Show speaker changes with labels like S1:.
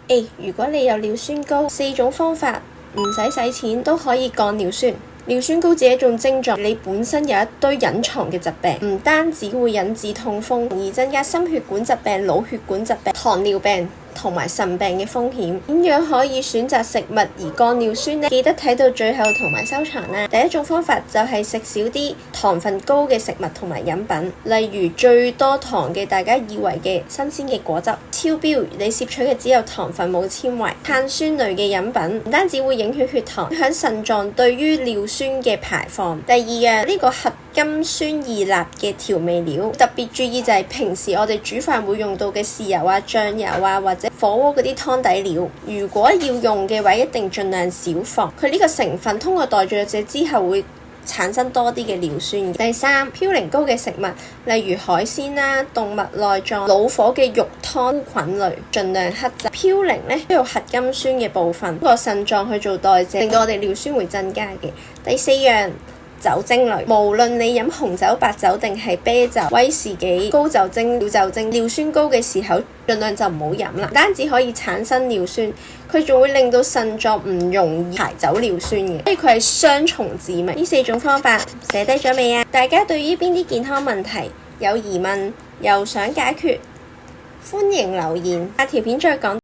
S1: A. 如果你有尿酸高，4種方法唔使錢都可以降尿酸。尿酸高只係一種症狀，你本身有一堆隱藏嘅疾病，唔單止會引致痛風，而增加心血管疾病、腦血管疾病、糖尿病同埋腎病嘅風險。點樣可以選擇食物而降尿酸呢？記得睇到最後同埋收藏啦。第一種方法就係食少啲糖分高嘅食物同埋飲品，例如最多糖嘅大家以為嘅新鮮嘅果汁，超標，你攝取嘅只有糖分冇纖維。碳酸類嘅飲品唔單止會影響血糖，影響腎臟對於尿酸嘅排放。第二樣，呢個核苷酸二鈉嘅調味料，特別注意就係平時我哋煮飯會用到嘅豉油啊、醬油啊，或者火鍋嗰啲湯底料，如果要用嘅話，一定盡量少放。佢呢個成分通過代謝者之後會產生多啲嘅尿酸。第三，嘌呤高嘅食物，例如海鮮啦、動物內臟、老火嘅肉湯菌類，盡量克制。嘌呤咧都有核苷酸嘅部分，通過腎臟去做代謝，令到我哋尿酸會增加嘅。第四樣，酒精類，無論你飲紅酒、白酒定係啤酒、威士忌、高酒精、小酒精，尿酸高嘅時候，盡量就唔好飲啦。唔單止可以產生尿酸，佢仲會令到腎臟唔容易排走尿酸嘅，所以佢係雙重致命。呢4種方法寫低咗未啊？大家對於邊啲健康問題有疑問又想解決，歡迎留言，下條片再講。